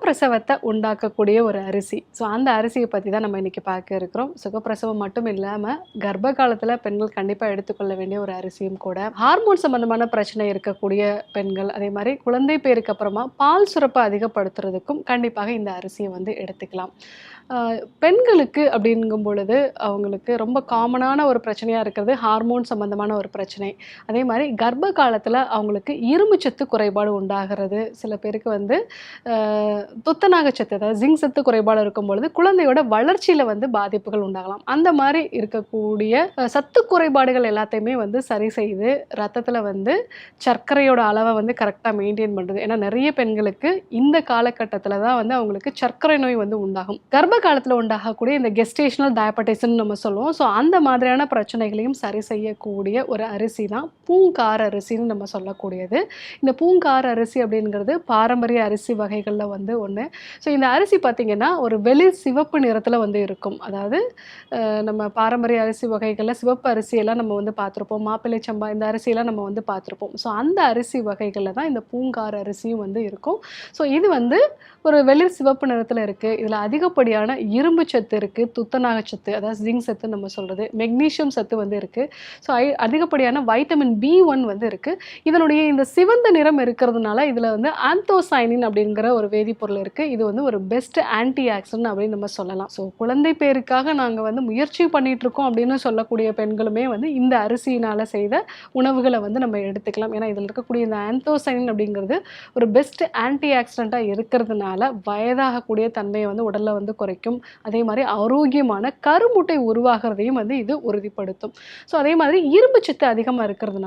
சுகப்பிரசவத்தை உண்டாக்கக்கூடிய ஒரு அரிசி. ஸோ அந்த அரிசியை பற்றி தான் நம்ம இன்றைக்கி பார்க்க இருக்கிறோம். சுகப்பிரசவம் மட்டும் இல்லாமல் கர்ப்ப காலத்தில் பெண்கள் கண்டிப்பாக எடுத்துக்கொள்ள வேண்டிய ஒரு அரிசியும் கூட. ஹார்மோன் சம்மந்தமான பிரச்சனை இருக்கக்கூடிய பெண்கள், அதே மாதிரி குழந்தை பேருக்கு அப்புறமா பால் சுரப்பை அதிகப்படுத்துறதுக்கும் கண்டிப்பாக இந்த அரிசியை வந்து எடுத்துக்கலாம். பெண்களுக்கு அப்படிங்கும் பொழுது அவங்களுக்கு ரொம்ப காமனான ஒரு பிரச்சனையாக இருக்கிறது ஹார்மோன் சம்மந்தமான ஒரு பிரச்சனை. அதே மாதிரி கர்ப்ப காலத்தில் அவங்களுக்கு இரும்புச்சத்து குறைபாடு உண்டாகிறது. சில பேருக்கு வந்து துத்தநாகச்சத்து, அதாவது ஜிங்க் சத்து குறைபாடு இருக்கும் பொழுது குழந்தையோட வளர்ச்சியில் வந்து பாதிப்புகள் உண்டாகலாம். அந்த மாதிரி இருக்கக்கூடிய சத்து குறைபாடுகள் எல்லாத்தையுமே வந்து சரி செய்து ரத்தத்தில் வந்து சர்க்கரையோட அளவை வந்து கரெக்டாக மெயின்டைன் பண்ணுறது. ஏன்னா நிறைய பெண்களுக்கு இந்த காலகட்டத்தில் தான் வந்து அவங்களுக்கு சர்க்கரை நோய் வந்து உண்டாகும். கர்ப்ப காலத்தில் உண்டாகக்கூடிய இந்த கெஸ்டேஷனல் டயபெட்டிஸ்ன்னு நம்ம சொல்லுவோம். ஸோ அந்த மாதிரியான பிரச்சனைகளையும் சரி செய்யக்கூடிய ஒரு அரிசி தான் பூங்கார் அரிசின்னு நம்ம சொல்லக்கூடியது. இந்த பூங்கார் அரிசி அப்படிங்கிறது பாரம்பரிய அரிசி வகைகளில் வந்து ஒன்று. ஸோ இந்த அரிசி பார்த்திங்கன்னா ஒரு வெளிர் சிவப்பு நிறத்தில் வந்து இருக்கும். அதாவது நம்ம பாரம்பரிய அரிசி வகைகளில் சிவப்பு அரிசியெல்லாம் நம்ம வந்து பார்த்துருப்போம், மாப்பிள்ளை சம்பா இந்த அரிசியெல்லாம் நம்ம வந்து பார்த்துருப்போம். ஸோ அந்த அரிசி வகைகளில் தான் இந்த பூங்கார் அரிசியும் வந்து இருக்கும். ஸோ இது வந்து ஒரு வெளிர் சிவப்பு நிறத்தில் இருக்குது. இதில் அதிகப்படியான இரும்பு சத்து இருக்குது, துத்தநாகச்சத்து அதாவது ஜிங்க் சத்து நம்ம சொல்கிறது, மெக்னீஷியம் சத்து வந்து இருக்குது. ஸோ அதிகப்படியான வைட்டமின் B1 வந்து இருக்குது. இதனுடைய இந்த சிவந்த நிறம் இருக்கிறதுனால இதில் வந்து ஆந்தோசைனின் அப்படிங்கிற ஒரு வேதிப்பொருள் இருக்குது. இது வந்து ஒரு பெஸ்ட் ஆன்டி ஆக்சிடென்ட் அப்படின்னு நம்ம சொல்லலாம். ஸோ குழந்தை பேருக்காக நாங்கள் வந்து முயற்சி பண்ணிகிட்ருக்கோம் அப்படின்னு சொல்லக்கூடிய பெண்களுமே வந்து இந்த அரிசியினால் செய்த உணவுகளை வந்து நம்ம எடுத்துக்கலாம். ஏன்னா இதில் இருக்கக்கூடிய இந்த ஆந்தோசைனின் அப்படிங்கிறது ஒரு பெஸ்ட் ஆன்டி ஆக்சிடெண்ட்டாக இருக்கிறதுனால வயதாகக்கூடிய தன்மையை வந்து உடலில் வந்து குறைக்கும். அதே மாதிரி ஆரோக்கியமான கருமுட்டை உருவாகிறதையும் வந்து இது உறுதிப்படுத்தும். ஸோ அதே மாதிரி இரும்பு சத்து அதிகமாக இருக்கிறதுனால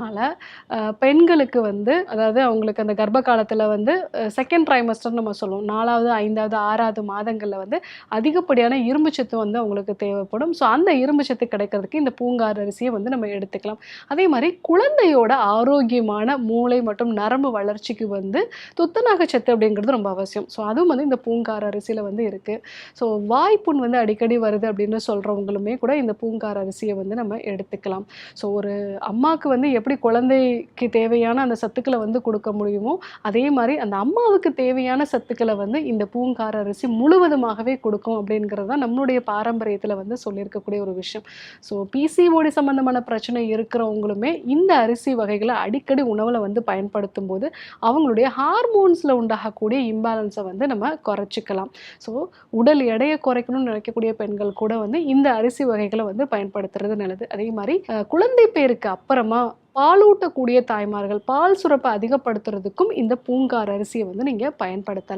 பெண்களுக்கு வந்து, அதாவது அவங்களுக்கு அந்த கர்ப்ப காலத்தில் வந்து செகண்ட் ட்ரைமஸ்டர் நம்ம சொல்லுவோம், 4வது 5வது 6வது மாதங்களில் வந்து அதிகப்படியான இரும்பு சத்து வந்து அவங்களுக்கு தேவைப்படும். ஸோ அந்த இரும்பு சத்து கிடைக்கிறதுக்கு இந்த பூங்கார் அரிசியை வந்து நம்ம எடுத்துக்கலாம். அதே மாதிரி குழந்தையோட ஆரோக்கியமான மூளை மற்றும் நரம்பு வளர்ச்சிக்கு வந்து துத்தநாகச்சத்து அப்படிங்கிறது ரொம்ப அவசியம். ஸோ அதுவும் வந்து இந்த பூங்கார் அரிசியில் வந்து இருக்குது. ஸோ வாய்ப்புண் வந்து அடிக்கடி வருது அப்படின்னு சொல்கிறவங்களுமே கூட இந்த பூங்கார் அரிசியை வந்து நம்ம எடுத்துக்கலாம். ஸோ ஒரு அம்மாவுக்கு வந்து எப்படி குழந்தைக்கு தேவையான அந்த சத்துக்களை வந்து கொடுக்க முடியுமோ, அதே மாதிரி அந்த அம்மாவுக்கு தேவையான சத்துக்களை வந்து இந்த பூங்கார் அரிசி முழுவதுமாகவே கொடுக்கும் அப்படிங்கிறது தான் நம்மளுடைய பாரம்பரியத்தில் வந்து சொல்லியிருக்கக்கூடிய ஒரு விஷயம். ஸோ பிசிஓடி சம்மந்தமான பிரச்சனை இருக்கிறவங்களுமே இந்த அரிசி வகைகளை அடிக்கடி உணவில் வந்து பயன்படுத்தும் போது அவங்களுடைய ஹார்மோன்ஸில் உண்டாகக்கூடிய இம்பேலன்ஸை வந்து நம்ம குறைச்சிக்கலாம். ஸோ உடல் எடையை குறைக்கணும்னு நினைக்கக்கூடிய பெண்கள் கூட வந்து இந்த அரிசி வகைகளை வந்து பயன்படுத்துறது நல்லது. அதே மாதிரி குழந்தை பேருக்கு அப்புறமா பாலூட்டக்கூடிய தாய்மார்கள் பால் சுரப்பை அதிகப்படுத்துறதுக்கும் இந்த பூங்கார் அரிசியை வந்து நீங்கள் பயன்படுத்தலாம்.